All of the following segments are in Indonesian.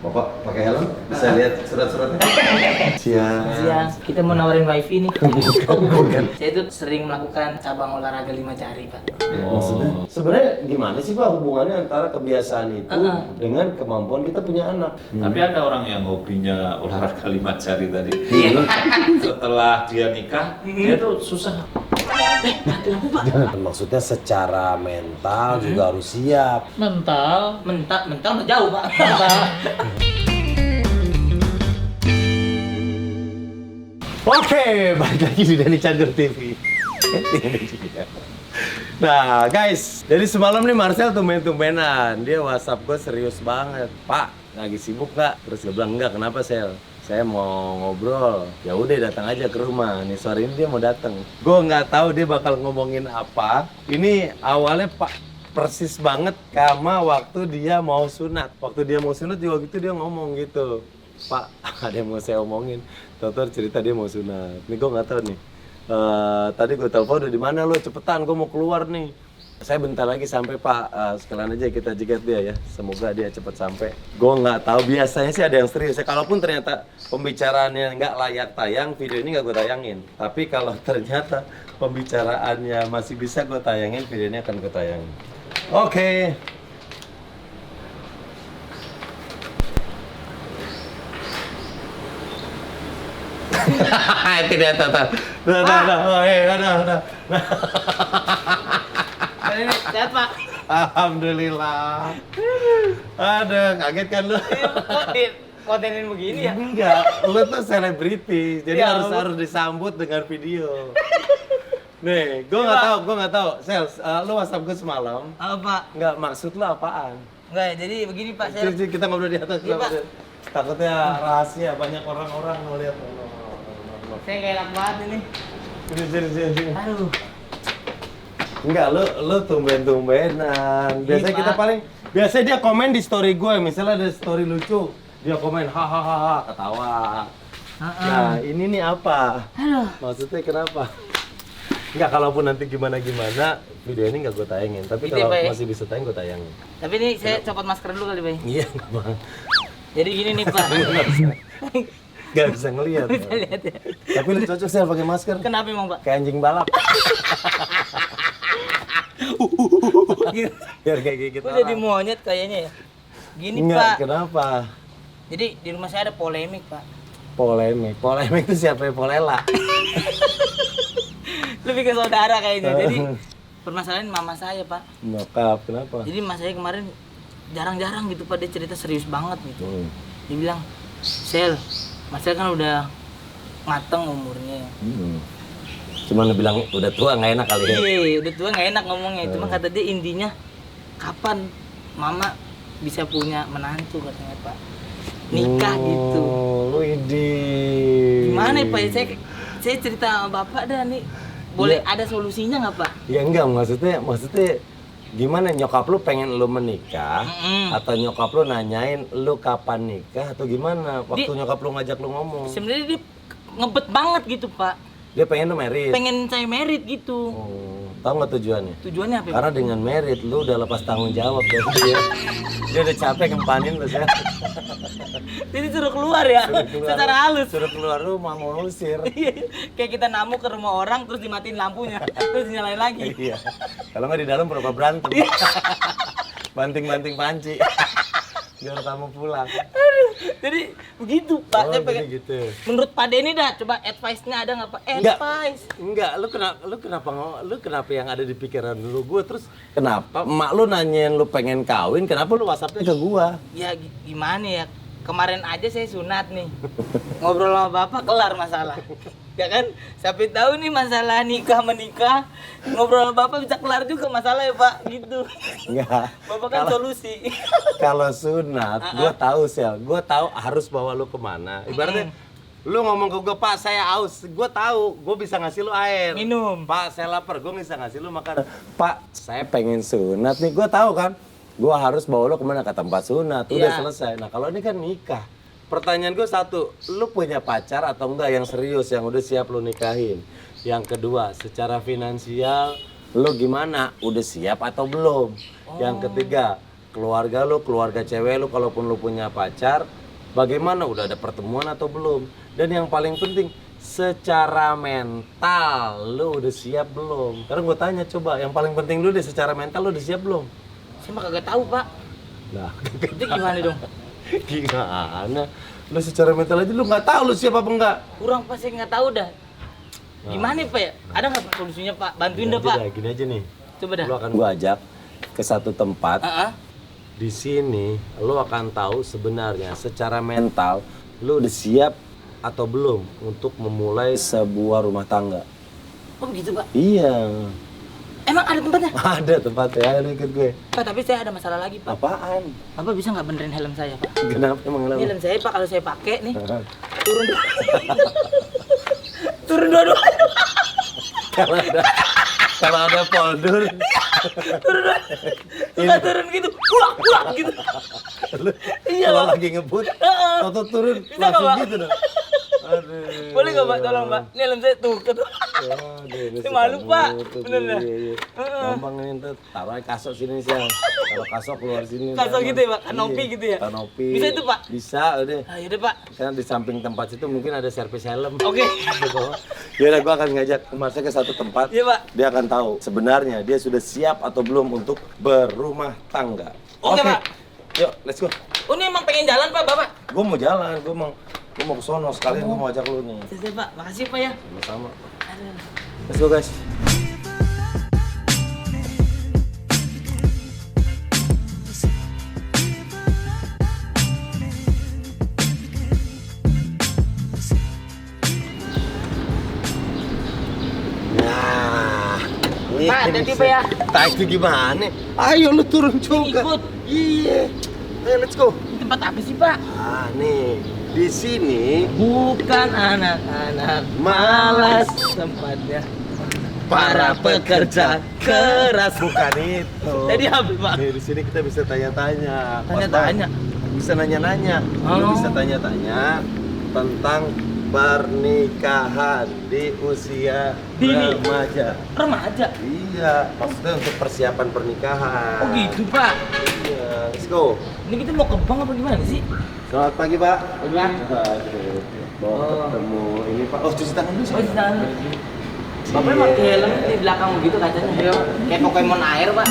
Bapak pakai helm? Bisa lihat surat-suratnya? Siang, kita mau nawarin wifi nih. Bukan. Saya itu sering melakukan cabang olahraga 5 jari, Pak. Maksudnya? Sebenarnya gimana sih Pak hubungannya antara kebiasaan itu dengan kemampuan kita punya anak? Tapi ada orang yang hobinya olahraga 5 jari tadi. Iya. Setelah dia nikah, dia tuh susah. Maksudnya secara mental juga harus siap. Mental udah jauh, Pak. Oke, balik lagi di Denny Chandra TV. Nah guys, jadi semalam nih Marcel tumben-tumbenan. Dia WhatsApp gue serius banget. Pak, lagi sibuk nggak? Terus gue bilang enggak, kenapa Sel? Saya mau ngobrol. Ya udah datang aja ke rumah. Nih sore ini dia mau datang. Gue nggak tahu dia bakal ngomongin apa. Ini awalnya persis banget sama waktu dia mau sunat. Waktu dia mau sunat juga gitu dia ngomong gitu. Pak, ada yang mau saya omongin. Tahu-tahu cerita dia mau sunat. Nih gue nggak tahu nih. Tadi gue telepon udah di mana lo? Cepetan, gue mau keluar nih. Saya bentar lagi sampai Pak. Sekalian aja kita jegat dia ya. Semoga dia cepet sampai. Gue nggak tahu, biasanya sih ada yang serius. Kalaupun ternyata pembicaraannya nggak layak tayang, video ini nggak gue tayangin. Tapi kalau ternyata pembicaraannya masih bisa gue tayangin, video ini akan gue tayangin. Oke. Tidak, udah. Ini sehat, Pak. Alhamdulillah. Aduh, kaget kan lu? Kok di kontenin begini ya? Enggak, lu tuh selebriti, jadi Ya harus disambut dengan video. Nih, gua nggak tahu. Sel, lu WhatsApp gue semalam. Halo, Pak. Nggak, maksud lu apaan? Enggak, jadi begini, Pak. Saya Ciri, kita ngobrol di atas. Iya, Pak. Takutnya rahasia, banyak orang-orang ngeliat. saya kayak enak banget ini. Sini. Aduh. Enggak, lu tumben-tumbenan. Biasanya Iya, kita Pak. biasanya dia komen di story gue, misalnya ada story lucu, dia komen hahaha, ketawa. Nah, ini nih apa? Aduh. Maksudnya kenapa? Enggak, kalaupun nanti gimana-gimana, video ini nggak gue tayangin. Tapi Gitu ya, kalau Pak, ya? masih bisa tayang, gue tayangin. Tapi ini saya copot masker dulu kali, Pak. Iya, nggak apa. Jadi gini nih, Pak. Nggak bisa ngelihat. Bisa lihat ya. Tapi lu cocok sih pakai masker. Kenapa emang, Pak? Kayak anjing balap. Biar kayak gigit Kok jadi monyet kayaknya ya? Gini, Enggak, Pak. kenapa? Jadi di rumah saya ada polemik, Pak. Polemik itu siapa yang polela? Lebih ke saudara kayaknya. Jadi permasalahan mama saya, Pak. Nyokap, kenapa? Jadi mas saya kemarin jarang-jarang gitu, Pak, dia cerita serius banget gitu. Dia bilang, Sel, mas saya kan udah mateng umurnya. Cuman lu bilang udah tua nggak enak kali ya? Iya, udah tua nggak enak ngomongnya. Cuma kata dia intinya, kapan mama bisa punya menantu katanya, Pak. Nikah gitu. Lu ini. Gimana ya, Pak? Saya cerita sama Bapak dah nih. Boleh ada solusinya nggak, Pak? Ya enggak, maksudnya gimana, nyokap lu pengen lu menikah atau nyokap lu nanyain lu kapan nikah atau gimana waktu nyokap lu ngajak lu ngomong? Sebenarnya dia ngebet banget gitu, Pak. Dia pengen lu merit. Pengen saya merit gitu. Tahu nggak tujuannya? Tujuannya apa, Pak? Karena dengan merit lu udah lepas tanggung jawab dari dia. Dia udah capek ngempanin lu, Sel. Jadi suruh keluar ya, secara halus. Suruh keluar lu mau ngusir. Iya, kayak kita namu ke rumah orang terus dimatiin lampunya, terus dinyalain lagi. Iya. Kalau nggak di dalam berapa berantem. Banting-banting panci. Biar kamu pulang. Jadi begitu, Pak. Saya pengen. Jadi gitu. Menurut Pak Denny dah, coba advice-nya ada nggak, Pak? Enggak. Advice. Enggak, lu kenapa yang ada di pikiran lu gue terus kenapa emak lu nanyain lu pengen kawin, kenapa lu WhatsApp-nya ke gua? Ya gimana ya? Kemarin aja saya sunat nih. Ngobrol sama Bapak kelar masalah. Ya kan? Siapa tahu nih masalah nikah menikah, ngobrol sama Bapak bisa kelar juga masalah ya, Pak. Gitu. Enggak. Bapak kan solusi. Kalau sunat, gua tahu Sel, gua tahu harus bawa lu kemana. Ibaratnya lu ngomong ke gua, Pak saya haus, gua tahu, gua bisa ngasih lu air. Minum. Pak saya lapar, gua bisa ngasih lu makan. Pak saya pengen sunat nih, gua tahu kan. Gua harus bawa lu kemana, ke tempat sunat, udah Iya. selesai. Nah kalau ini kan nikah. Pertanyaan gue satu, lu punya pacar atau enggak yang serius, yang udah siap lu nikahin? Yang kedua, secara finansial lu gimana? Udah siap atau belum? Yang ketiga, keluarga lu, keluarga cewek lu, kalaupun lu punya pacar, bagaimana, udah ada pertemuan atau belum? Dan yang paling penting, secara mental lu udah siap belum? Karena gue tanya coba, yang paling penting dulu deh, secara mental lu udah siap belum? Saya mah kagak tahu, Pak. Nah, Itu gimana dong? gimana? Lu secara mental aja lu nggak tahu lu siap apa enggak? Kurang Pak, saya nggak tahu dah. Gimana Pak ya? Ada nggak Pak solusinya Pak? Bantuin dah Pak. Gini aja nih. Coba dah. Lu akan gua ajak ke satu tempat. Heeh. Di sini lu akan tahu sebenarnya secara mental lu udah siap atau belum untuk memulai sebuah rumah tangga. Oh begitu Pak? Iya. Emang ada tempatnya? Ada tempatnya, ada ikut gue. Pak, tapi saya ada masalah lagi Pak. Apaan? Bapak bisa nggak benerin helm saya Pak? Kenapa emang Ini lu? helm saya Pak, kalau saya pakai nih turun turun dua-duanya. Kalau ada poldur, Nggak turun gitu, pulang gitu. Iya kalau Pak. lagi ngebut, Heeh. toto turun Bisa nggak, langsung Pak? gitu dong. Aduh. Boleh nggak Pak, tolong Pak? Ini helm saya tuh. Aduh, ini Saya suka malu, Pak. nutup, Bener dah. iya. Heeh. Gampang ini ntar taruh aja kasok sini sih. Taruh kasok keluar sini. Kasok Gampang. gitu ya, Pak? Kanopi Iya, gitu ya? Kanopi. Bisa itu, Pak? Bisa, udah. Ah, yaudah Pak. Karena di samping tempat situ mungkin ada servis helm. Oke. Ya udah, gua akan ngajak Marsha ke satu tempat. Iya Pak. Dia akan tahu sebenarnya dia sudah siap atau belum untuk berumah tangga. Oke, Pak. Yuk, let's go. Oh ini emang pengen jalan Pak, Bapak? Gua mau jalan, gua mau ke sono sekalian, gua mau ajak lu nih. Saya Pak, makasih Pak ya. Sama-sama. Aduh. Let's go guys. Nah, Pak, hati-hati, Pak, ya. Tadi gimana? Ayo lu turun juga. Ikut. Iya. Ayo let's go. Ini tempat apa sih Pak? Ah, nih. Di sini Bukan anak-anak malas tempatnya para pekerja keras. bukan itu. Jadi apa Pak? Nih, di sini kita bisa tanya-tanya. Tanya-tanya? Bisa nanya-nanya. Lu Oh. bisa tanya-tanya tentang pernikahan di usia Dini. remaja. Remaja. Iya, maksudnya untuk persiapan pernikahan. Oh gitu Pak. Iya, let's go. Ini kita mau ke bank apa gimana sih? Selamat pagi, Pak. Pagi. Aduh, mau Oh. ketemu ini, Pak. Oh, cuci tangan dulu sih. Oh di sana. Bapak emang pakai helm di belakang begitu kacanya. Kayak Pokemon air Pak.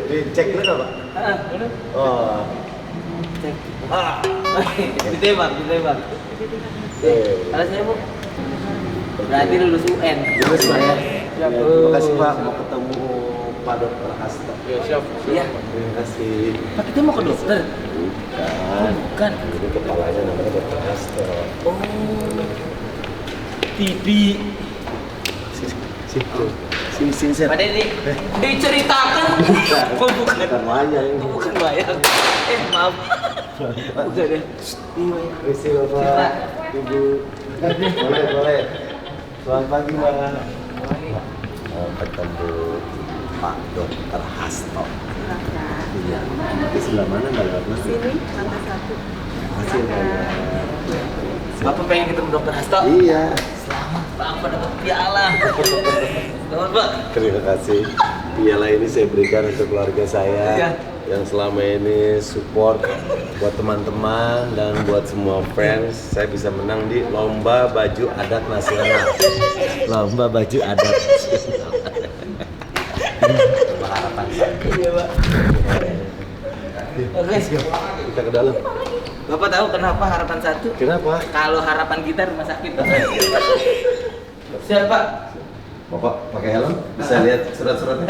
Dicek dulu nggak, Pak? Udah. Oh. Cek. Ah. Ditembak, ditembak. Oke. Kalau saya Bu, berarti lulus UN. Lulus, Pak, ya. Ya, Terima kasih, Pak. Mau ketemu Pak Dokter Hasto. Ya, siap. Iya. Terima kasih. Pak kita mau ke dokter. Bukan. Bukan. Ini kepalanya namanya Dokter Hasto. Oh. TV. Sini, Sir. Pak Dedi, diceritakan. Oh bukan. Bukan wayang ini. Oh, bukan bayang. Maaf. Bukan deh. Iya. Permisi, Bapak. Ibu. Boleh. Selamat pagi, Mbak. Mau ketemu Pak Dokter Hasto. Iya. Di sebelah mana Mbak? Sini, lantai 1. Makasih, Mbak. Bapak pengen ketemu dokter Hasto? Iya. Selamat Bapak dapat piala. Selamat Pak. Terima kasih. Piala ini saya berikan untuk keluarga saya Iya. yang selama ini support buat teman-teman dan buat semua fans. Saya bisa menang di lomba baju adat nasional. Lomba baju adat nasional. Harapan saya. Iya Pak. Oke. Kita ke dalam. Bapak tahu kenapa harapan 1? Kenapa? Kalau harapan kita rumah sakit Pak. Siap Pak. Bapak pakai helm? Bisa lihat surat-suratnya?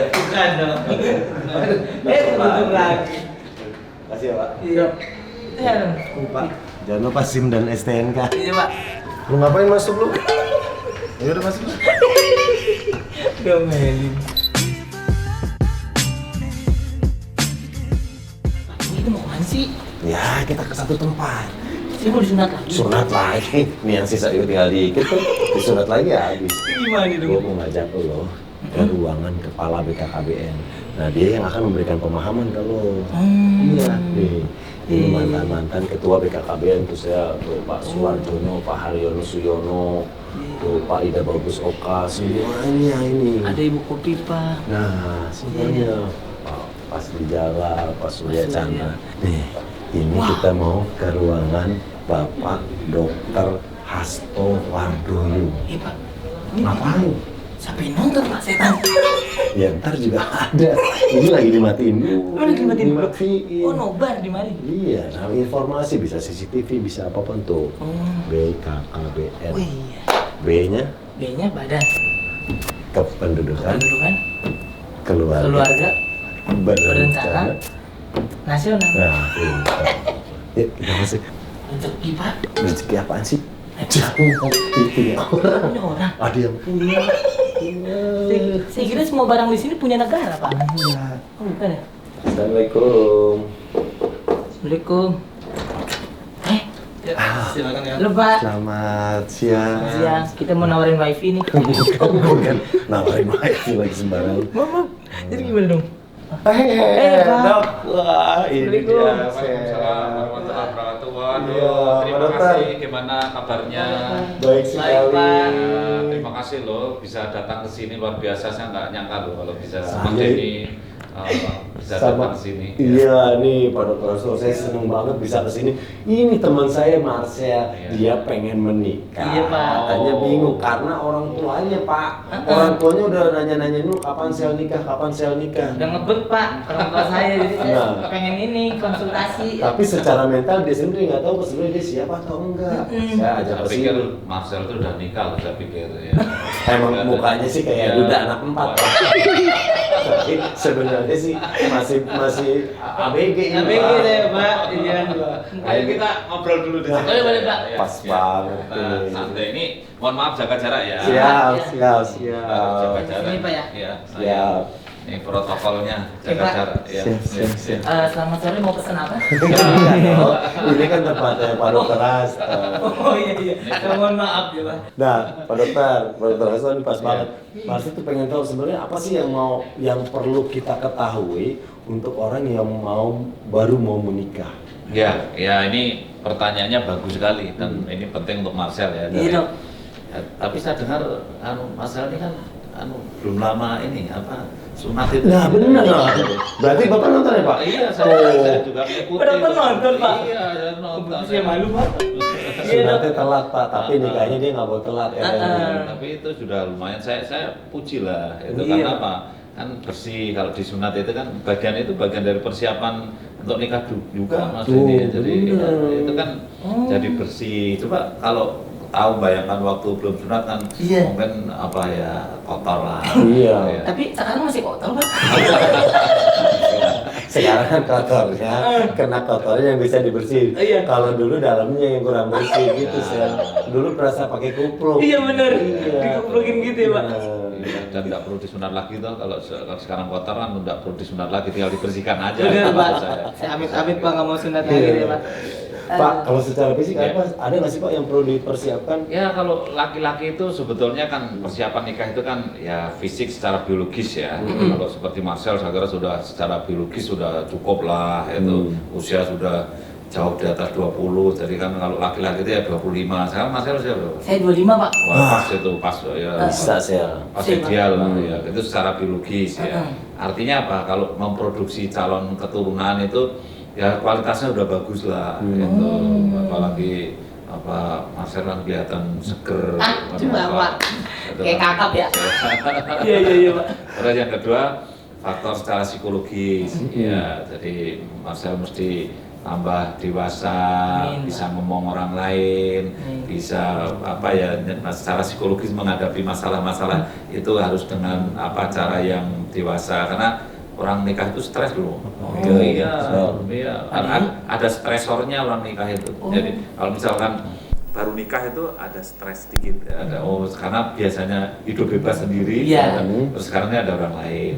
Bukan dong. Untung lagi. Kasih ya, Pak. Iya. Iya dong. Pak, jangan lupa SIM dan STNK. Iya Pak. Lu ngapain masuk lu? Ya udah masuk. Domelin. Ini mau kemana sih? Ya, kita ke satu tempat. Saya mau disunat lagi. Sunat lagi. Nih yang sisa itu tinggal dikit kan. Disunat lagi ya habis. Gimana Gue dong? mau ngajak lo ke ruangan kepala BKKBN. Nah, dia yang akan memberikan pemahaman ke lo. Iya. Nih, Ini mantan ketua BKKBN, tuh saya tuh Pak Suwarjono, Pak Haryono Suyono, tuh Pak Ida Bagus Oka, semuanya ini. Ada Ibu Kopipa. Nah, semuanya Pak Srijala, Pak Surya Chandra. Nih, ini kita mau ke ruangan Bapak Dr. Hasto Wardoyo. Iya Pak. Ini Ngapain? siapa yang nonton Pak setan? Ya ntar juga ada. Ini lagi dimatiin dulu. Oh, lagi dimatiin? Dimatiin. Oh nobar di mari. Iya, nah informasi bisa CCTV, bisa apapun tuh. BKKBN. Oh iya. B-nya B-nya badan. kependudukan, Kependudukan. keluarga, Keluarga. berencana. Nasional. Nah, ya, kita masuk. Rezeki Pak. Rezeki apaan sih? Jangan itu orang. Ini orang. Ada yang punya. Saya kira semua barang di sini punya negara Pak. Iya. Oh bukan ya? Assalamualaikum. Assalamualaikum. Silakan ya. Halo Pak. Selamat siang. Siang. Kita mau nawarin wifi nih. Bukan nawarin wifi lagi sembarang. Mama. Jadi gimana dong? Pak. Dok. Wah, ini dia. Waalaikumsalam warahmatullahi wabarakatuh. Waduh, Iya, terima Pak Dokter. kasih. Gimana kabarnya? Baik sekali. Pak. Terima kasih loh bisa datang ke sini, luar biasa. Saya nggak nyangka loh kalau bisa Saya- seperti ini bisa datang ke sini. Iya nih Pak Dokter Hasto, saya seneng banget bisa ke sini. Ini teman saya Marcel, Iya. dia pengen menikah. Iya, Pak. Katanya bingung karena orang tuanya Pak. Orang tuanya udah nanya-nanya dulu kapan sel nikah, kapan sel nikah. Udah ngebet Pak orang tua saya jadi saya Nah. pengen ini konsultasi. Tapi secara mental dia sendiri nggak tahu sebenarnya dia siapa atau enggak. Saya ajak Saya ke pikir sini. Marcel itu udah nikah loh, saya pikir ya. Emang mukanya sih kayak Iya. duda anak 4. Tapi sebenarnya sih masih ABG ini, ABG Pak. saya Pak. Iya. Ayo kita ngobrol dulu di sini. Boleh, Pak. Ya, Pas ya. banget Kita ini. santai ini. Mohon maaf jaga jarak ya. Siap, Harus siap. jaga jarak. Sini, Pak, ya? Iya. Siap. Ini protokolnya Oke, jaga Pak. jarak. Ya. Siap, siap. Selamat sore mau pesan apa? Ini kan tempatnya Pak Dokter Hasto. Oh iya iya. Mohon maaf ya Pak. Nah, Pak Dokter Hasto ini pas banget. Mas itu pengen tahu sebenarnya apa sih yang perlu kita ketahui untuk orang yang baru mau menikah. Ya, ya ini pertanyaannya bagus sekali dan ini penting untuk Marcel ya. Iya, Dok. Ya, tapi saya dengar Marcel ini kan belum lama ini sunat itu. Nah, benar lah. Berarti Bapak nonton ya, Pak? Iya, saya juga mengikuti. Udah nonton, Pak? Iya, saya nonton. Saya malu Pak. Sunatnya telat, Pak, tapi nikahnya dia nggak boleh telat ya. Tapi itu sudah lumayan. Saya puji lah. Itu Iya. karena apa? Kan bersih. Kalau disunat itu kan bagian dari persiapan untuk nikah juga Mas Tuh, ini. Jadi bener. itu kan jadi bersih. Coba kalau tahu bayangkan waktu belum sunat kan Iya. mungkin apa ya kotor lah. Iya. Ya. Tapi sekarang masih kotor Pak. Sekarang kan kotornya, kena kotornya yang bisa dibersihin. Iya. Kalau dulu dalamnya yang kurang bersih gitu, Sel. Dulu berasa pakai kupluk. Iya bener. Iya. Dikuplukin gitu ya Pak. Iya, dan nggak perlu disunat lagi toh kalau sekarang kotor kan nggak perlu disunat lagi, tinggal dibersihkan aja. Bener Pak. Maksud saya. Saya amit-amit Pak nggak mau sunat lagi Iya. deh Pak. Pak, kalau secara fisik Iya. ada nggak sih Pak yang perlu dipersiapkan? Ya kalau laki-laki itu sebetulnya kan persiapan nikah itu kan ya fisik secara biologis ya. Kalau seperti Marcel saya kira sudah secara biologis sudah cukup lah itu usia sudah jauh di atas 20. Jadi kan kalau laki-laki itu ya 25. Sekarang Marcel usia berapa? Saya 25 Pak. Wah, pas itu pas ya. Bisa, Sel. Pas Siap, Pak. ideal lah ya. Itu secara biologis ya. Artinya apa? Kalau memproduksi calon keturunan itu ya kualitasnya udah bagus lah gitu. Apalagi Marcel kan kelihatan seger. Coba Pak. Gitu Kayak kan. kakap ya. Iya iya Pak. Terus yang kedua faktor secara psikologis ya. Jadi Marcel mesti tambah dewasa, Amin, bisa ngomong orang lain, Amin. bisa secara psikologis menghadapi masalah-masalah itu harus dengan cara yang dewasa karena orang nikah itu stres loh. Iya, ada stresornya orang nikah itu. Jadi kalau misalkan baru nikah itu ada stres sedikit, ada karena biasanya hidup bebas sendiri, Iya. terus sekarang ini ada orang lain.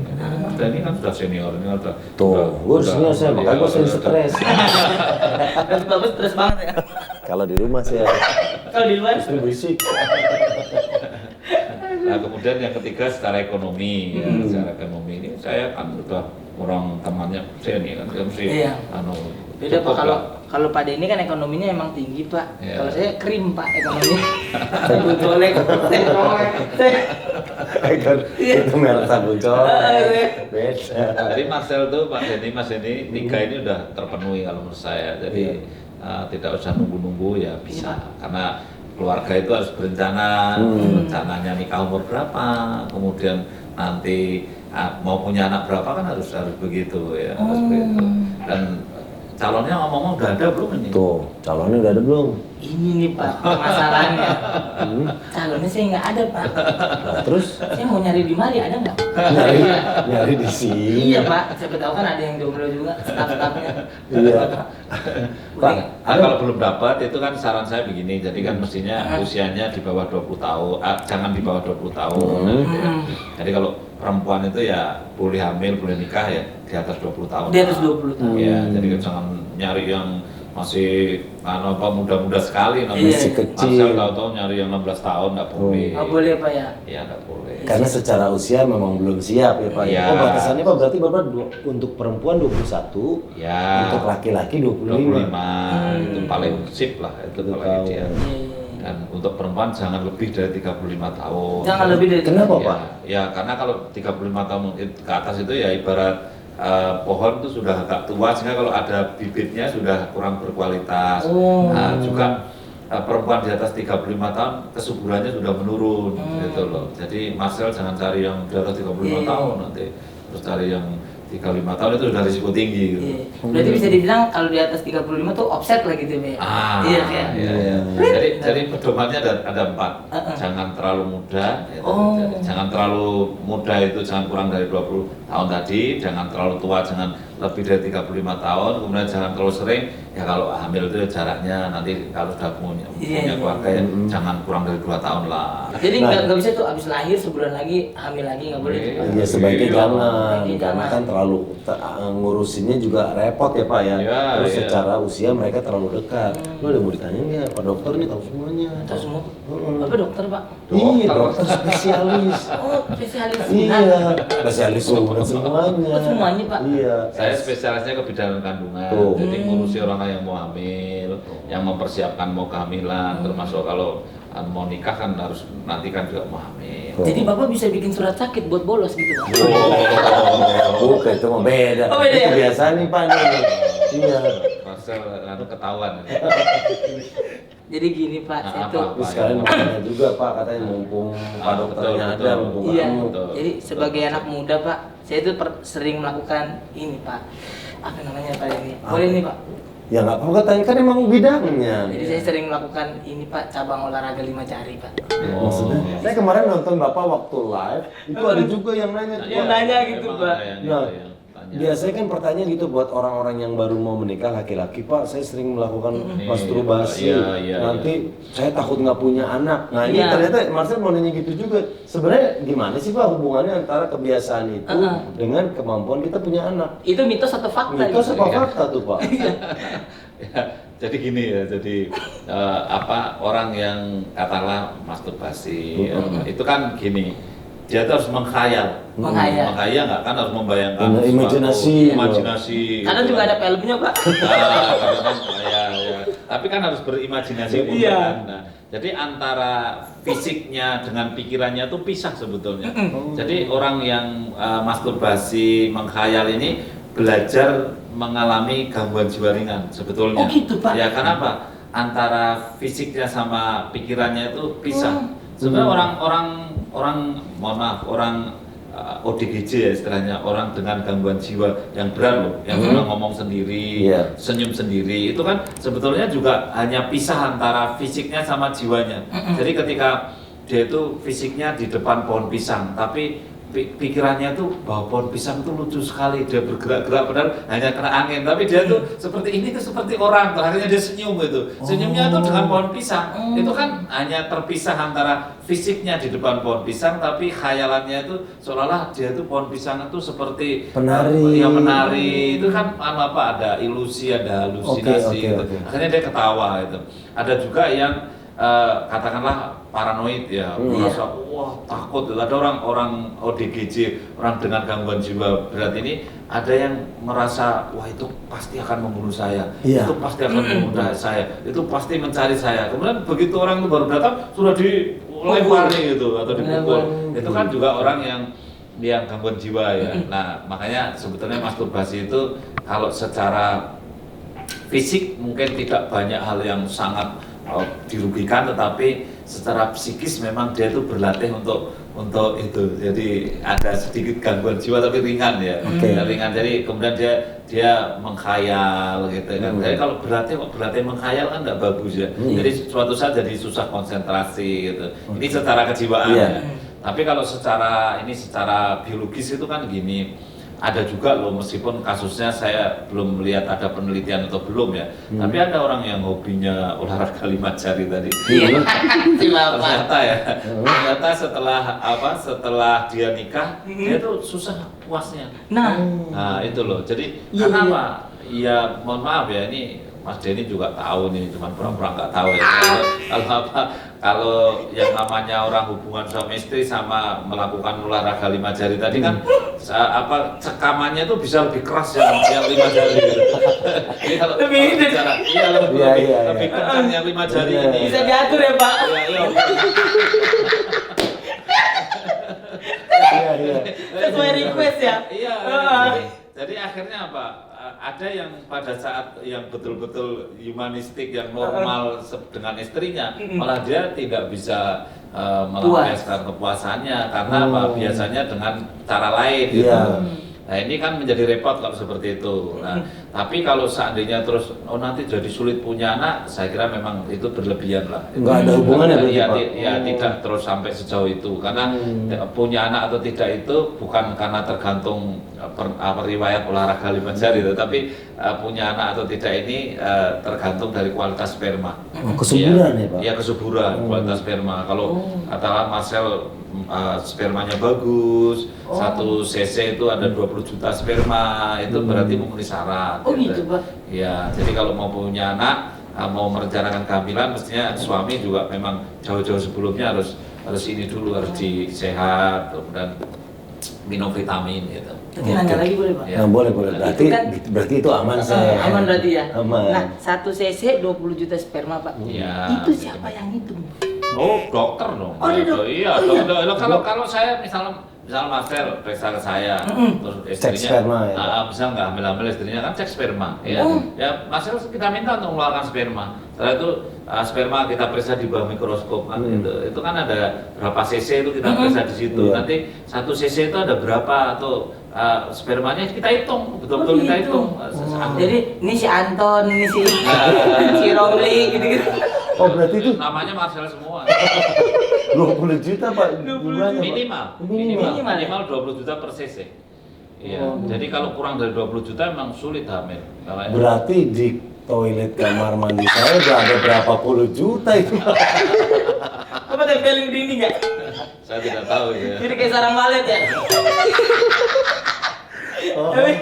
Dan ini kan sudah senior, ini kan Tuh, gue senior saya, makanya gue sering stres. Dan Bapak stres banget ya. Kalau di rumah sih ya, Kalau di luar istri berisik. Nah, kemudian yang ketiga secara ekonomi, ya, secara ekonomi ini saya kan udah orang temannya sini kan, Iya. Beda Pak, kalau Pak Denny kan ekonominya emang tinggi Pak. Iya. Kalau saya krim Pak ekonominya. Sabun colek, Itu merek sabun colek. Beda. Jadi Marcel tuh Pak Denny, Mas Denny, tiga ini udah terpenuhi kalau menurut saya. Jadi tidak usah nunggu-nunggu ya bisa, karena keluarga itu harus berencana, rencananya nikah umur berapa, kemudian nanti mau punya anak berapa kan harus begitu ya, harus begitu. Dan calonnya ngomong-ngomong udah ada belum ini? Tuh, calonnya udah ada belum? Ini nih Pak masalahnya. Calonnya saya nggak ada Pak. Nah, terus Saya mau nyari di Mari ada nggak? nyari di sini. Iya Pak, siapa tahu kan ada yang jomblo juga, staff-staffnya. Iya. Pak, Nah, kalau belum dapat itu kan saran saya begini, jadi kan mestinya usianya di bawah 20 tahun, jangan di bawah 20 tahun. Jadi kalau perempuan itu ya boleh hamil, boleh nikah ya di atas 20 tahun. Di atas 20 tahun. Ya, jadi jangan nyari yang masih muda-muda sekali, namanya Masih kecil. Marcel tahu-tahu nyari yang 16 tahun nggak boleh. Nggak boleh Pak ya? Iya nggak boleh. Karena secara usia memang belum siap ya Pak. Iya. Oh batasannya Pak berarti Bapak untuk perempuan 21, Ya. untuk laki-laki 25. 25 itu paling sip lah, itu Itu paling ideal. Iya. Dan untuk perempuan jangan lebih dari 35 tahun. Jangan lebih dari. Kenapa Ya, Pak? ya karena kalau 35 tahun ke atas itu ya ibarat pohon itu sudah agak tua, sehingga kalau ada bibitnya sudah kurang berkualitas. Oh. Nah, juga perempuan di atas 35 tahun kesuburannya sudah menurun gitu loh. Jadi Marcel jangan cari yang di atas 35 tahun nanti, terus cari yang 35 tahun itu sudah risiko tinggi gitu. Iya. Berarti bisa dibilang kalau di atas 35 tuh offset lah gitu ya. Iya kan? Iya. Jadi pedomannya ada 4. Jangan terlalu muda, ya, jangan terlalu muda itu jangan kurang dari 20 tahun tadi, jangan terlalu tua, jangan lebih dari 35 tahun, kemudian jangan terlalu sering. Ya kalau hamil itu jaraknya nanti kalau sudah punya keluarga ya jangan kurang dari 2 tahun lah. Jadi nggak bisa tuh abis lahir sebulan lagi hamil lagi nggak boleh. tuh, Pak. Iya sebaiknya Iya. jangan, Sebaiknya karena jangan. kan terlalu ngurusinnya juga repot ya Pak ya. Iya, Terus iya. secara usia mereka terlalu dekat. Lu ada mau ditanya nggak? Pak dokter nih tahu semuanya. Tahu semua. Apa dokter Pak? Iya dokter spesialis. Oh spesialis. Iya, spesialis sunat semuanya. Oh, semuanya, Pak? Iya. Saya spesialisnya kebidanan kandungan, Tuh. jadi ngurusi orang yang mau hamil, yang mempersiapkan mau kehamilan, termasuk kalau mau nikah kan harus nanti kan juga mau hamil. Jadi Bapak bisa bikin surat sakit buat bolos gitu Pak? Bukan itu mah beda. Oh, beda ya? Itu biasa nih Pak nih. Iya. Marcel ketahuan. Jadi gini Pak, saya Apa? tuh. Terus sekalian mau tanya juga Pak, katanya mumpung Pak dokternya betul, ada, betul. mumpung Iya, kamu. Betul. jadi sebagai anak muda Pak, saya tuh sering melakukan ini Pak. Apa namanya Pak ini? Boleh nih Pak? Ya nggak apa-apa, tanya kan emang bidangnya. Jadi saya sering melakukan ini Pak, cabang olahraga 5 jari Pak. Maksudnya, saya kemarin nonton Bapak waktu live, itu ada juga yang nanya tuh, Yang Pak. nanya gitu, Memang Pak. ada yang Nah, gitu, yang tanya. biasanya kan pertanyaan gitu buat orang-orang yang baru mau menikah laki-laki, Pak, saya sering melakukan masturbasi, Iya, nanti saya takut nggak punya anak. Nah ini Iya. ternyata Marcel mau nanya gitu juga. Sebenarnya gimana sih Pak hubungannya antara kebiasaan itu dengan kemampuan kita punya anak? Itu mitos atau fakta? Mitos gitu? apa fakta tuh Pak? Ya, jadi gini ya, jadi orang yang katakanlah masturbasi itu kan gini, dia tuh harus menghayal. Menghayal. Menghayal nggak kan harus membayangkan Imajinasi. imajinasi. Karena juga ada filmnya Pak. Nah, karena kan, ya. Tapi kan harus berimajinasi pun Iya. kan. Nah, jadi antara fisiknya dengan pikirannya tuh pisah sebetulnya. Jadi orang yang masturbasi, menghayal ini belajar mengalami gangguan jiwa ringan sebetulnya. Oh, gitu, Pak? Ya, kenapa? Antara fisiknya sama pikirannya itu pisah. Sebenarnya orang mohon maaf, orang ODGJ ya istilahnya, orang dengan gangguan jiwa yang berat loh, yang sudah ngomong sendiri, Iya. senyum sendiri, itu kan sebetulnya juga hanya pisah antara fisiknya sama jiwanya. Jadi ketika dia itu fisiknya di depan pohon pisang, tapi pikirannya tuh bahwa pohon pisang itu lucu sekali, dia bergerak-gerak padahal hanya kena angin, tapi dia tuh seperti ini tuh seperti orang, tuh akhirnya dia senyum gitu. Senyumnya tuh dengan pohon pisang, itu kan hanya terpisah antara fisiknya di depan pohon pisang, tapi khayalannya itu seolah-olah dia tuh pohon pisang itu seperti Penari. ya menari, itu kan apa ada ilusi, ada halusinasi Oke, gitu. oke. Akhirnya dia ketawa itu. Ada juga yang katakanlah paranoid ya, merasa wah takut. Ada orang ODGJ, orang dengan gangguan jiwa berat ini, ada yang merasa wah itu pasti akan membunuh saya, itu pasti akan membunuh saya, itu pasti mencari saya. Kemudian begitu orang itu baru datang sudah dilempar gitu atau dipukul. Itu kan juga orang yang gangguan jiwa ya. Nah makanya sebetulnya masturbasi itu kalau secara fisik mungkin tidak banyak hal yang sangat dirugikan, tetapi secara psikis memang dia itu berlatih untuk itu. Jadi ada sedikit gangguan jiwa tapi ringan ya. Ringan, jadi kemudian dia menghayal gitu kan. Jadi kalau berlatih menghayal kan nggak bagus ya. Jadi suatu saat jadi susah konsentrasi gitu. Ini secara kejiwaan ya. Tapi kalau secara biologis itu kan gini. Ada juga loh, meskipun kasusnya saya belum melihat ada penelitian atau belum ya, tapi ada orang yang hobinya olahraga 5 jari tadi. Ternyata setelah dia nikah, dia tuh susah puasnya. Nah itu loh. Jadi karena apa? Ya mohon maaf ya, ini Mas Denny juga tahu nih, cuman pura-pura nggak tahu ya. Kalau yang namanya orang hubungan suami istri sama melakukan olahraga 5 jari tadi kan cekamannya tuh bisa lebih keras yang 5 jari gitu. Jadi kalau lebih kencang yang 5 jari ini. Bisa diatur ya Pak. Iya. Sesuai request ya. Iya. Jadi akhirnya apa? Ada yang pada saat yang betul-betul humanistik yang normal dengan istrinya, malah dia tidak bisa melampiaskan kepuasannya karena apa? Biasanya dengan cara lain gitu. Nah ini kan menjadi repot kalau seperti itu. Nah, tapi kalau seandainya terus nanti jadi sulit punya anak, saya kira memang itu berlebihan lah. Nggak ada hubungannya tidak terus sampai sejauh itu. Karena punya anak atau tidak itu bukan karena tergantung riwayat olahraga 5 jari, tetapi punya anak atau tidak ini tergantung dari kualitas sperma. Kesuburan ya Pak? Iya kesuburan, kualitas sperma. Kalau katakan Marcel spermanya bagus, 1 cc itu ada 20 juta sperma, itu berarti memenuhi syarat. Gitu Pak? Ya, jadi kalau mau punya anak, mau merencanakan kehamilan, mestinya suami juga memang jauh-jauh sebelumnya harus ini dulu, harus sehat, kemudian minum vitamin gitu. Jadi nanya lagi boleh Pak? Ya, boleh. Berarti itu aman saya. Aman berarti ya? Aman. Nah, 1 cc 20 juta sperma Pak. Iya. Itu siapa yang hitung? Oh, dokter dong. Oh, dokter. Iya, kalau saya misal Marcel periksa ke saya, terus istrinya, cek sperma ya? misal nggak hamil istrinya kan cek sperma, ya. Ya Marcel kita minta untuk mengeluarkan sperma. Setelah itu sperma kita periksa di bawah mikroskop kan, itu kan ada berapa cc itu kita periksa di situ. Nanti 1 cc itu ada berapa atau spermanya kita hitung, betul-betul kita hitung. Jadi ini si Anton, ini si Romli gitu-gitu. Oh berarti itu namanya Marcel semua. 20 juta Pak? Minimal 20 juta per cc. Iya. Jadi kalau kurang dari 20 juta memang sulit hamil. Berarti di toilet kamar mandi saya udah ada berapa puluh juta itu. Apa tempelin di ini nggak? Saya tidak tahu ya. Jadi kayak sarang walet ya? Tapi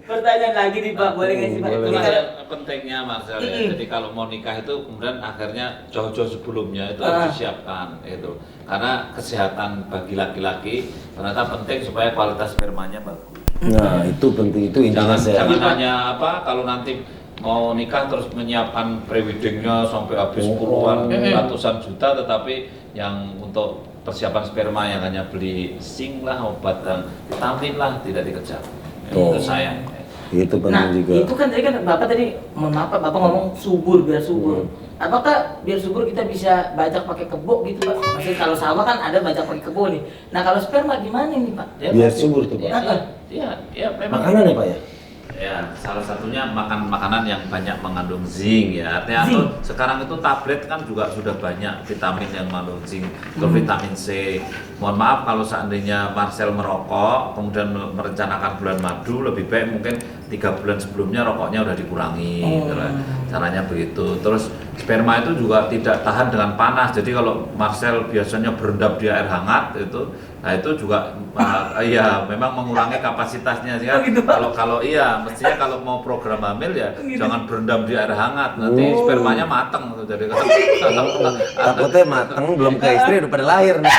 pertanyaan lagi nih Pak, boleh nggak sih Pak? Itu Ini kalau pentingnya Marcel ya. Jadi kalau mau nikah itu kemudian akhirnya jauh-jauh sebelumnya itu harus disiapkan itu. Karena kesehatan bagi laki-laki ternyata penting supaya kualitas spermanya bagus. Nah, itu penting, itu intinya Jangan hanya kalau nanti mau nikah terus menyiapkan pre-weddingnya sampai habis puluhan ratusan juta, tetapi yang untuk persiapan sperma yang hanya beli zinc lah, obat dan vitamin lah tidak dikejar. Itu sayang. Itu penting juga. Itu kan tadi kan Bapak mohon maaf Pak, Bapak ngomong biar subur. Apakah biar subur kita bisa bajak pakai kebo gitu Pak? Maksudnya kalau sawah kan ada bajak pakai kebo nih. Nah kalau sperma gimana nih Pak? Biar subur tuh Pak. Ya memang. Makanan ya Pak ya? Ya, salah satunya makan makanan yang banyak mengandung zinc ya. Artinya sekarang itu tablet kan juga sudah banyak vitamin yang mengandung zinc, itu vitamin C. Mohon maaf kalau seandainya Marcel merokok, kemudian merencanakan bulan madu, lebih baik mungkin 3 bulan sebelumnya rokoknya udah dikurangi, gitu lah. Caranya begitu. Terus sperma itu juga tidak tahan dengan panas. Jadi kalau Marcel biasanya berendam di air hangat itu, nah itu juga iya memang mengurangi kapasitasnya sih. Kalau iya mestinya kalau mau program hamil ya jangan berendam di air hangat. Nanti spermanya mateng tuh. Jadi Takutnya mateng belum ke istri udah pada lahir nih.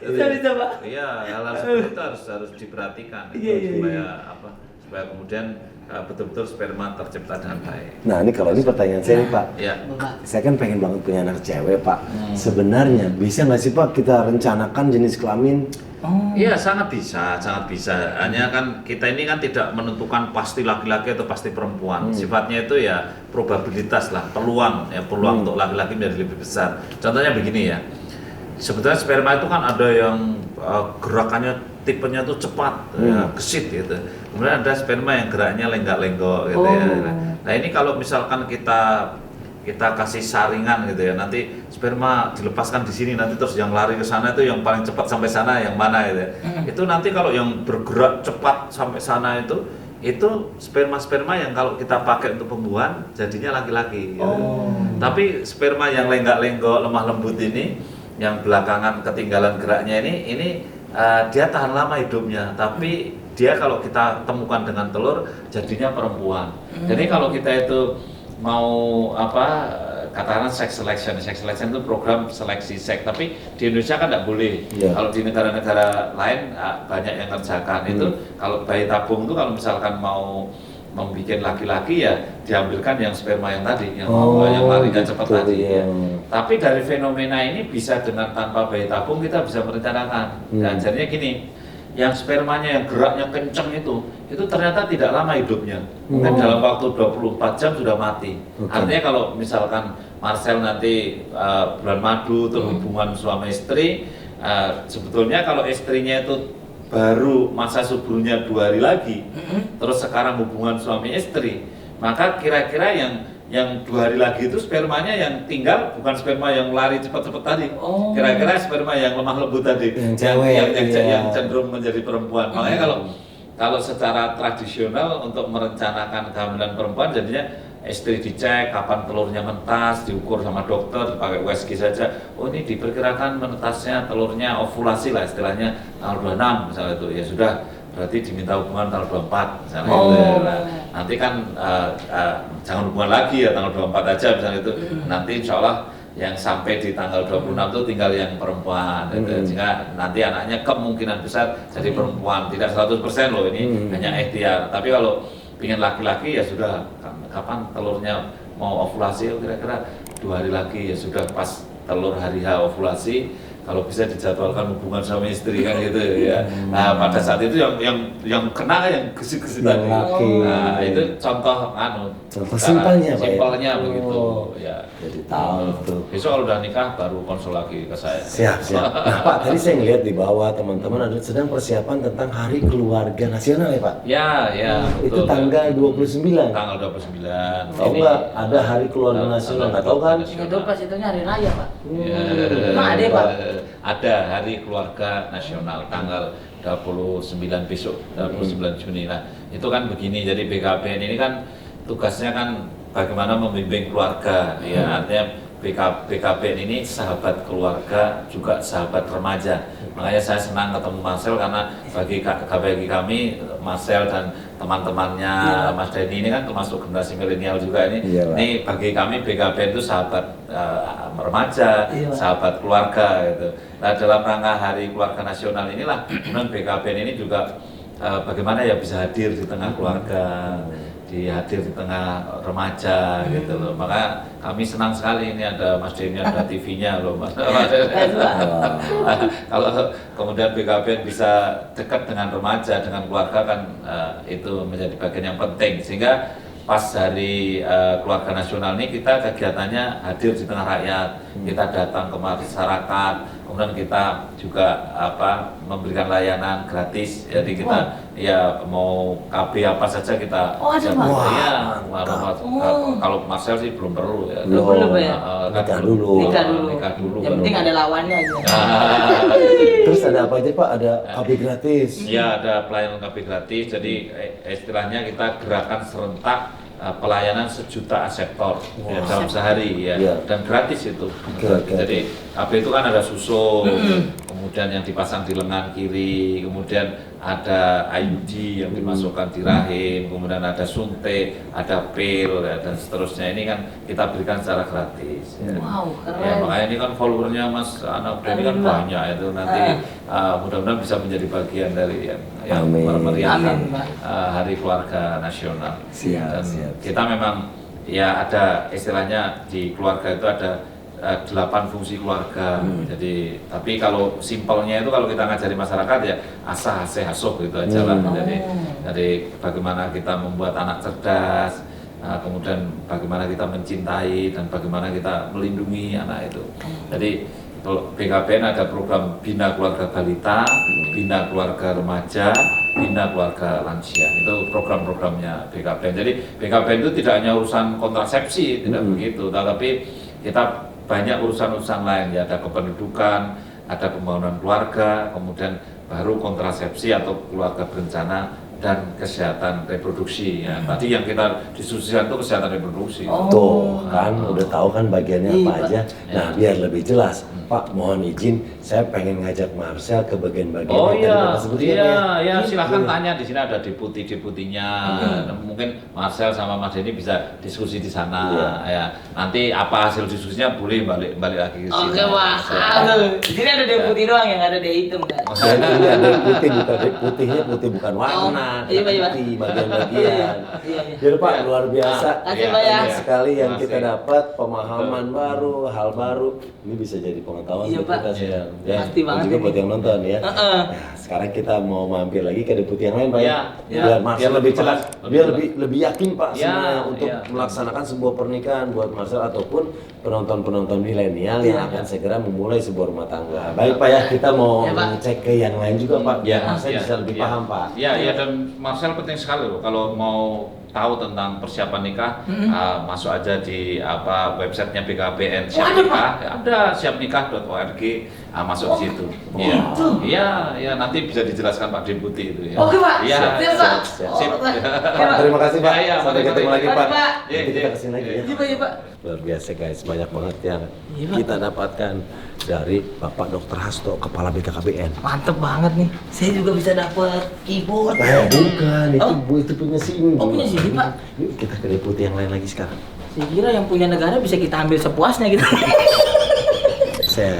Bisa Pak. Iya, hal-hal seperti itu harus diperhatikan supaya kemudian betul-betul sperma tercipta dengan baik. Nah ini kalau ini pertanyaan saya nih Pak. Iya. Saya kan pengen banget punya anak cewek Pak. Sebenarnya bisa nggak sih Pak kita rencanakan jenis kelamin? Iya, sangat bisa, sangat bisa. Hanya kan kita ini kan tidak menentukan pasti laki-laki atau pasti perempuan. Sifatnya itu ya probabilitas lah, peluang untuk laki-laki menjadi lebih besar. Contohnya begini ya. Sebetulnya sperma itu kan ada yang gerakannya tipenya tuh cepat, ya, gesit gitu. Kemudian ada sperma yang geraknya lenggak-lenggok gitu ya. Nah ini kalau misalkan kita kasih saringan gitu ya, nanti sperma dilepaskan di sini, nanti terus yang lari ke sana itu yang paling cepat sampai sana yang mana gitu ya. Itu nanti kalau yang bergerak cepat sampai sana itu sperma yang kalau kita pakai untuk pembuahan jadinya laki-laki gitu. Tapi sperma yang lenggak-lenggok lemah lembut ini yang belakangan ketinggalan geraknya ini dia tahan lama hidupnya, tapi dia kalau kita temukan dengan telur jadinya perempuan. Jadi kalau kita itu mau katakanlah sex selection itu program seleksi seks, tapi di Indonesia kan tidak boleh. Kalau di negara-negara lain banyak yang kerjakan itu. Kalau bayi tabung itu kalau misalkan mau membuat laki-laki ya diambilkan yang sperma yang tadi, yang larinya cepat tadi. Ya. Tapi dari fenomena ini bisa dengan tanpa bayi tabung kita bisa merencanakan. Dan jadinya gini, yang spermanya yang geraknya kenceng itu ternyata tidak lama hidupnya. Mungkin dalam waktu 24 jam sudah mati. Artinya kalau misalkan Marcel nanti bulan madu terus hubungan suami istri, sebetulnya kalau istrinya itu baru masa suburnya 2 hari lagi, terus sekarang hubungan suami istri, maka kira-kira yang 2 hari lagi itu spermanya yang tinggal bukan sperma yang lari cepat-cepat tadi, kira-kira sperma yang lemah lembut tadi, yang cenderung menjadi perempuan. Makanya kalau secara tradisional untuk merencanakan kehamilan perempuan jadinya istri dicek kapan telurnya menetas, diukur sama dokter, dipakai USG saja. Oh ini diperkirakan menetasnya telurnya ovulasi lah istilahnya tanggal 26 misalnya itu. Ya sudah, berarti diminta hubungan tanggal 24 misalnya itu. Nah, nanti kan jangan hubungan lagi ya tanggal 24 aja misalnya itu. Nanti insya Allah yang sampai di tanggal 26 itu tinggal yang perempuan. Sehingga nanti anaknya kemungkinan besar jadi perempuan. Tidak 100% loh, ini hanya ikhtiar. Tapi kalau ingin laki-laki ya sudah, kapan telurnya mau ovulasi, kira-kira 2 hari lagi ya sudah pas telur hari H ovulasi, kalau bisa dijadwalkan hubungan suami istri kan gitu ya. Nah pada saat itu yang kena yang gesit-gesit tadi. Nah itu contoh simpelnya begitu ya. Jadi tahu tuh. Besok kalau udah nikah baru konsul lagi ke saya. Siap. Nah Pak, tadi saya ngeliat di bawah teman-teman ada sedang persiapan tentang Hari Keluarga Nasional ya Pak? Ya, itu betul. tanggal 29. Tanggal 29. Tahu nggak ada Hari Keluarga Nasional? Nggak tahu kan? Itu pas itunya hari raya Pak. Emang ada Pak? Ada Hari Keluarga Nasional tanggal 29 besok, 29 Juni. Nah, itu kan begini, jadi BKBN ini kan tugasnya kan bagaimana membimbing keluarga, ya artinya BKBN ini sahabat keluarga juga sahabat remaja. Makanya saya senang ketemu Marcel karena bagi kami Marcel dan teman-temannya Mas Denny ini kan termasuk generasi milenial juga ini. Ini bagi kami BKBN itu sahabat remaja, sahabat keluarga gitu. Nah dalam rangka Hari Keluarga Nasional inilah kemudian BKBN ini juga bagaimana ya bisa hadir di tengah keluarga, hadir di tengah remaja gitu loh. Maka kami senang sekali ini ada Mas Denny, ada TV-nya loh Mas. Kalau kemudian BKBN bisa dekat dengan remaja, dengan keluarga kan itu menjadi bagian yang penting. Sehingga pas Hari Keluarga Nasional ini kita kegiatannya hadir di tengah rakyat, kita datang ke masyarakat, kemudian kita juga memberikan layanan gratis. Jadi kita ya mau KB apa saja kita. Oh, ada, Pak? Iya, Oh. kalau Marcel sih belum perlu ya. Belum ya? Nikah dulu. Nikah dulu. Yang penting ada lawannya aja. Terus ada apa aja Pak? Ada KB gratis. Iya, ada pelayanan KB gratis. Jadi istilahnya kita gerakan serentak pelayanan 1 juta aseptor ya, dalam sehari ya, dan gratis itu. Jadi KB itu kan ada susu, kemudian yang dipasang di lengan kiri, kemudian ada IUD yang dimasukkan di rahim, kemudian ada suntik, ada pil ya, dan seterusnya. Ini kan kita berikan secara gratis. Ya. Wow, keren. Ya, makanya ini kan followernya Mas Anak ini kan banyak itu nanti mudah-mudahan bisa menjadi bagian dari yang memeriahkan Hari Keluarga Nasional. Dan kita memang ya ada istilahnya di keluarga itu ada 8 fungsi keluarga. Jadi tapi kalau simpelnya itu kalau kita ngajari masyarakat ya asah asih asuh gitu aja lah. Jadi dari bagaimana kita membuat anak cerdas, kemudian bagaimana kita mencintai dan bagaimana kita melindungi anak itu. Jadi kalau BKBN ada program Bina Keluarga Balita, Bina Keluarga Remaja, Bina Keluarga Lansia. Itu program-programnya BKBN. Jadi BKBN itu tidak hanya urusan kontrasepsi, tidak begitu, tetapi kita banyak urusan-urusan lain ya, ada kependudukan, ada pembangunan keluarga, kemudian baru kontrasepsi atau keluarga berencana dan kesehatan reproduksi ya. Tadi yang kita diskusikan itu kesehatan reproduksi. Tuh kan udah tahu kan bagiannya apa aja. Nah, biar lebih jelas, Pak, mohon izin, saya pengen ngajak Marcel ke bagian-bagian yang tadi Bapak sebutkan ya silahkan tanya, di sini ada deputi-deputinya. Mungkin Marcel sama Mas Denny bisa diskusi di sana ya. Nanti apa hasil diskusinya boleh balik lagi ke sini. Oke, Pak. Di sini ada deputi doang yang ada dia hitam kan. Dan ini ada putih, bukan putihnya putih bukan warna, iya, Pak. putih bagian-bagian. Jadi Pak, luar biasa. Kasih, Pak, ya. Banyak sekali yang kita dapat, pemahaman baru, hal baru. Ini bisa jadi pengetahuan Iya, buat Pak. kita sayang. Ya, Pasti dan banget juga ini. buat yang nonton ya. Nah, sekarang kita mau mampir lagi ke deputi yang lain Pak ya. Iya, Biar Marcel biar lebih jelas. Biar lebih yakin Pak Iya, sebenarnya untuk iya. melaksanakan sebuah pernikahan buat Marcel ataupun penonton-penonton milenial yang akan segera memulai sebuah rumah tangga. Baik Pak ya, kita mau Ya, Pak. cek ke yang lain juga Pak. Biar saya Iya, bisa lebih iya. paham Pak. Iya, dan Marcel penting sekali loh kalau mau tahu tentang persiapan nikah, masuk aja di websitenya BKBN Siap Nikah, ada siapnikah.org, masuk di situ. Iya, nanti bisa dijelaskan Pak Deputi itu ya. Oke, Pak. Iya, Siap, Pak. Sip. Pak, terima kasih Pak. Iya, Sampai mari, ketemu mari. lagi Pak. Pak. Nanti kita kesini lagi ya. Iya, Pak, iya, Pak. Luar biasa guys, banyak banget yang Iya, Pak. kita dapatkan dari Bapak Dr. Hasto, Kepala BKKBN. Mantep banget nih. Saya juga bisa dapat keyboard. Bukan, itu punya sini. Oh, punya sini, Pak. Yuk kita ke deputi yang lain lagi sekarang. Saya kira yang punya negara bisa kita ambil sepuasnya gitu. Sel,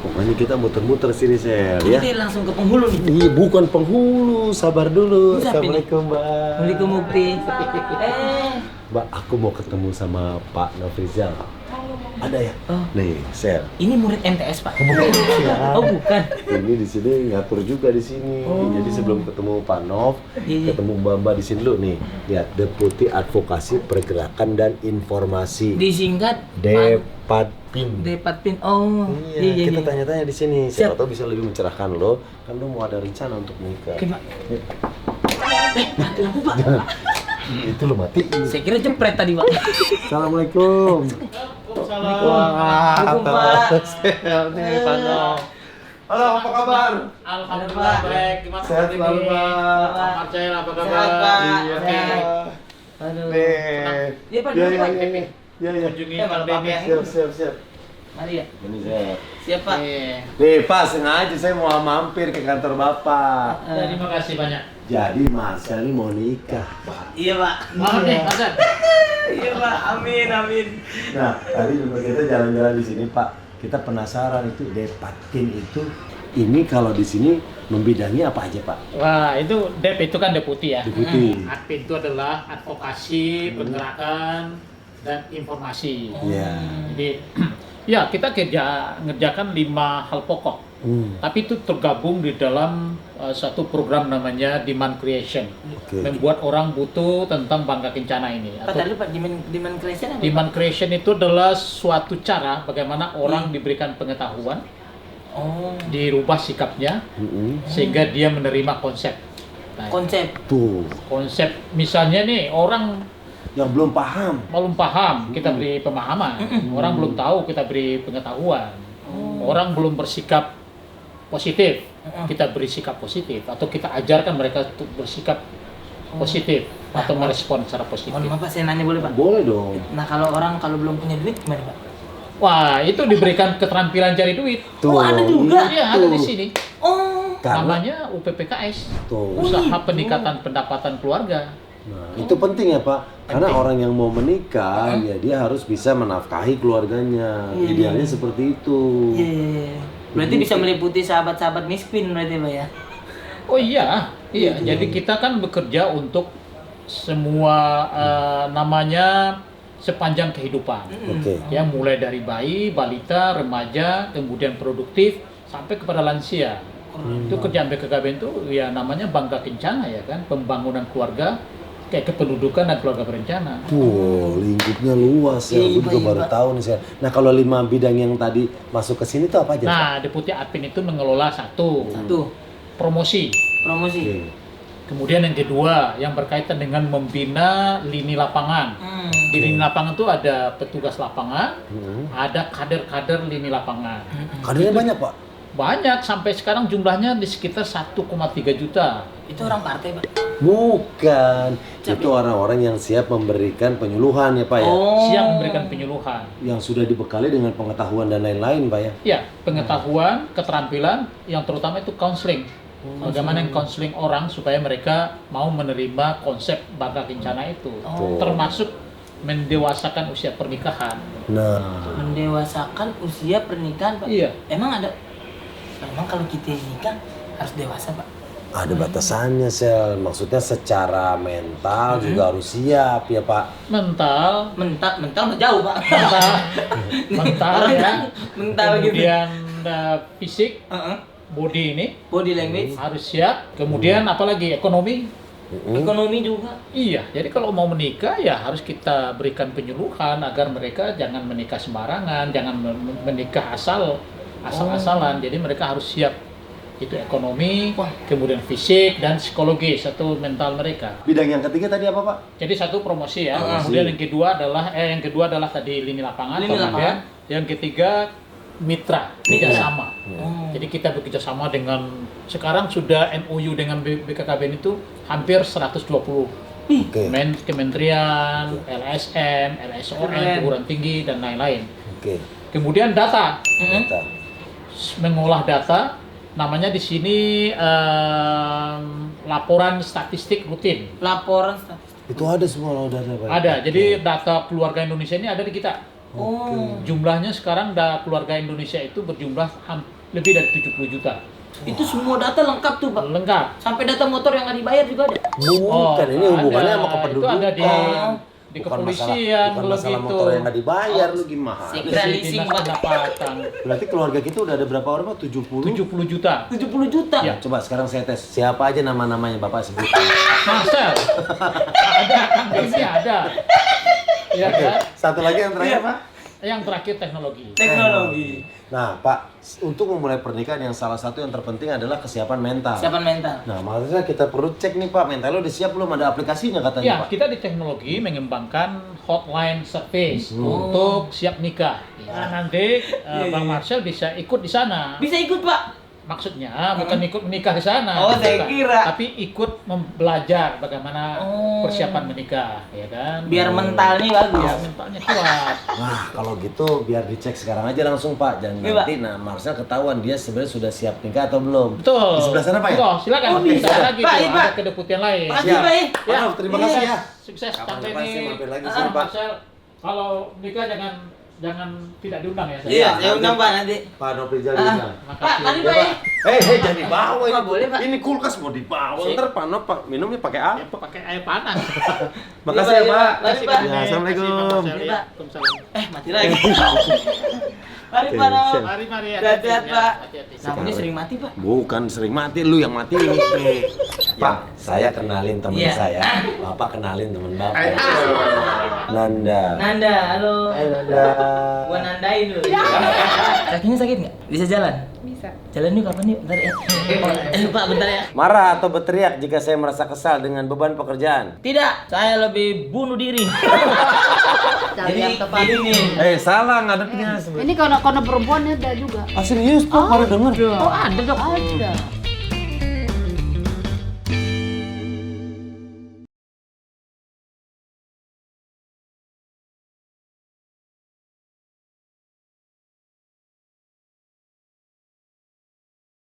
pokoknya kita muter-muter sini Sel ya. Nanti langsung ke penghulu nih. Iya, bukan penghulu, sabar dulu. Siapa ini? Assalamualaikum Mbak. Assalamualaikum Mukti. Mbak, aku mau ketemu sama Pak Nofrizal. Ada ya? Oh. Nih, Sel. Ini murid MTS, Pak. Bukan. Oh, bukan. Ini di sini ngatur juga di sini. Jadi sebelum ketemu Pak Nov, Iya. ketemu Mbak di sini dulu nih. Lihat, Deputi Advokasi Pergerakan dan Informasi. Disingkat Depatpin. Depatpin. Oh, Iya, kita tanya-tanya di sini. Siapa Siap. tahu bisa lebih mencerahkan lo. Kan lo mau ada rencana untuk menikah. Oke, Pak. Mati lampu, Pak. Itu lo mati. Saya kira jepret tadi, Pak. Assalamualaikum. Waalaikumsalam, Pak. Nih, Pak Nov. Halo, apa kabar? Alhamdulillah baik. Gimana Sehat Pak selalu, Dini? Pak. Pak Marcel apa kabar? Sehat, Pak. Iya. Sehat. Aduh. Nih. Iya, Pak. Iya, dulu, Pak. iya. Iya, iya. Kunjungi Ya, Pak Pak Dini. ya. Siap. Mari ya. Ini saya. Siap, Pak. Nih, Pak, sengaja saya mau mampir ke kantor Bapak. Terima kasih banyak. Jadi Marcel ini mau nikah, Pak. Iya, Pak. Maaf nih, Marcel. Iya, Pak. Amin, amin. Nah, tadi juga kita jalan-jalan di sini, Pak. Kita penasaran itu Depatpin itu ini kalau di sini membidangi apa aja, Pak? Wah, itu DEP itu kan deputi ya. Deputi. Adpin itu adalah advokasi, pergerakan, dan informasi. Iya. Jadi, ya kita ngerjakan 5 hal pokok. Tapi itu tergabung di dalam satu program namanya Demand Creation. Oke. Membuat orang butuh tentang bangga kencana ini. Pak, tadi Pak, demand creation apa? Demand creation itu adalah suatu cara bagaimana orang diberikan pengetahuan dirubah sikapnya Mm-mm. sehingga dia menerima konsep. Nah, Konsep. Tuh, konsep misalnya nih orang yang belum paham. belum paham, kita beri pemahaman. Orang belum tahu, kita beri pengetahuan. Orang belum bersikap positif, kita beri sikap positif. Atau kita ajarkan mereka untuk bersikap positif atau merespon secara positif. Mohon maaf Pak, saya nanya boleh Pak? Boleh dong. Nah kalau orang kalau belum punya duit gimana Pak? Wah, itu diberikan keterampilan cari duit. Oh, ada juga? Iya, ada di sini. Oh. Karena Namanya UPPKS. tuh. Usaha peningkatan pendapatan keluarga. Nah, itu penting ya Pak, karena Penting. orang yang mau menikah ya dia harus bisa menafkahi keluarganya. Iya, Idealnya iya. seperti itu. Iya. Berarti bisa meliputi sahabat-sahabat miskin berarti Pak ya? Oh iya, iya. Jadi kita kan bekerja untuk semua namanya sepanjang kehidupan. Oke. Ya, mulai dari bayi, balita, remaja, kemudian produktif sampai kepada lansia. Itu kerjaan BKKBN itu ya namanya Bangga Kencana ya kan, pembangunan keluarga kayak kependudukan dan keluarga berencana. Lingkupnya luas ya. Iya, Gue juga iya, baru Pak. tahu nih saya. Nah, kalau 5 bidang yang tadi masuk ke sini tuh apa aja? Pak? Nah, Deputi Admin itu mengelola satu, promosi. Promosi. Oke. Kemudian yang kedua, yang berkaitan dengan membina lini lapangan. Di lini lapangan itu ada petugas lapangan, ada kader-kader lini lapangan. Kadernya banyak Pak. Banyak, sampai sekarang jumlahnya di sekitar 1,3 juta. Itu orang partai Pak? Bukan. Itu orang-orang yang siap memberikan penyuluhan ya Pak ya. Siap memberikan penyuluhan. Yang sudah dibekali dengan pengetahuan dan lain-lain Pak ya. Ya, pengetahuan, keterampilan, yang terutama itu counseling. Bagaimana yang counseling orang supaya mereka mau menerima konsep Bangga Kencana itu. Termasuk mendewasakan usia pernikahan. Nah, Mendewasakan usia pernikahan Pak? Iya. Emang kalau kita nikah harus dewasa Pak? ada batasannya Sel. Maksudnya secara mental juga harus siap ya Pak. Mental, Mental mah jauh Pak. mental ya. Mental gitu. Kemudian fisik, Heeh. body ini Body language, harus siap. Kemudian apalagi ekonomi. ekonomi juga. Iya, jadi kalau mau menikah ya harus kita berikan penyuluhan agar mereka jangan menikah sembarangan, jangan menikah asal-asalan. Jadi mereka harus siap, itu ekonomi, kemudian fisik dan psikologis atau mental mereka. Bidang yang ketiga tadi apa Pak? Jadi satu promosi ya, Promosi. kemudian yang kedua adalah tadi lini lapangan, Lini kemudian lapangan. yang ketiga mitra, kerjasama. Oh. Jadi kita bekerja sama dengan, sekarang sudah MOU dengan BKKBN itu hampir 120 Oke. kementerian, LSM, LSON, Keren. perguruan tinggi dan lain-lain. Oke. Kemudian data, Kita. mengolah data, namanya di sini laporan statistik rutin. Laporan statistik. Itu ada semua loh data Pak. Ada, jadi data keluarga Indonesia ini ada di kita. Oh. Jumlahnya sekarang keluarga Indonesia itu berjumlah lebih dari 70 juta. Itu semua data lengkap tuh Pak. Lengkap. Sampai data motor yang nggak dibayar juga ada. Bukan, ini hubungannya ada. sama kependudukan. Itu ada di Bukan kepolisian, bukan kalau masalah gitu. motor yang nggak dibayar lu gimana? Sik. Di Leasing, dinas Pak. pendapatan. Berarti keluarga kita udah ada berapa orang Pak? 70? 70 juta. 70 juta. Ya. Coba sekarang saya tes. Siapa aja nama-namanya Bapak sebutkan? Marcel. Ada, Kang Desi ada. Ya kan? Satu lagi yang terakhir Pak? Yang terakhir teknologi. Teknologi. Nah Pak, untuk memulai pernikahan yang salah satu yang terpenting adalah kesiapan mental. Kesiapan mental. Nah makanya kita perlu cek nih Pak, mental lo udah siap belum? Ada aplikasinya katanya Ya, Pak. kita di teknologi mengembangkan hotline service untuk siap nikah. Ya, nanti Bang Marcel bisa ikut di sana. Bisa ikut Pak. Maksudnya bukan ikut menikah di sana. Oh, saya bukan. kira. Tapi ikut belajar bagaimana Oh. persiapan menikah, ya kan? Biar mentalnya bagus. Biar mentalnya kuat. Wah kalau gitu biar dicek sekarang aja langsung Pak. Jangan Iya, nanti nah Marcel ketahuan dia sebenarnya sudah siap nikah atau belum. Betul. Di sebelah sana Pak ya? Oh, silakan. Oh, bisa. Ada lagi Pak, tuh, iya, Pak. ada kedeputian lain. Makasih Siap. Pak ya. Pak, Nof, terima kasih ya. Sukses sampai Kapan-kapan saya ini. mampir lagi sini, Pak. Marcel, kalau nikah jangan tidak diundang ya. Iya, saya undang Pak nanti. Pak Nopri Jalina. Pak, mari Pak ya. Jangan dibawa ini. Nggak boleh, Pak. Ini kulkas mau dibawa. Sip. Ntar Pak Nop minumnya pakai apa? Ya, pakai air panas. Makasih Iya, ya Pak. Pak. Mari, Pak. Ya, Assalamualaikum. Mari, Pak. Waalaikumsalam. Mati lagi. Mari Pak Nop. Siap. Mari. Hati-hati, Pak. Hati-hati. Namanya sering mati Pak. Bukan sering mati, lu yang mati. Pak, saya kenalin teman Iya. saya. Bapak kenalin teman Bapak. Nanda. Nanda, halo. Hai Nanda. Gua nandain dulu. Kakinya sakit nggak? Bisa jalan? bisa. Jalan yuk kapan yuk? Bentar ya. Pak, bentar ya. Marah atau berteriak jika saya merasa kesal dengan beban pekerjaan? Tidak, saya lebih bunuh diri. Cari Jadi yang tepat. ini nih. Salah ngadepnya. Ini kalau perempuan ada juga. Ah serius tuh, baru denger. Oh ada dok. Ada.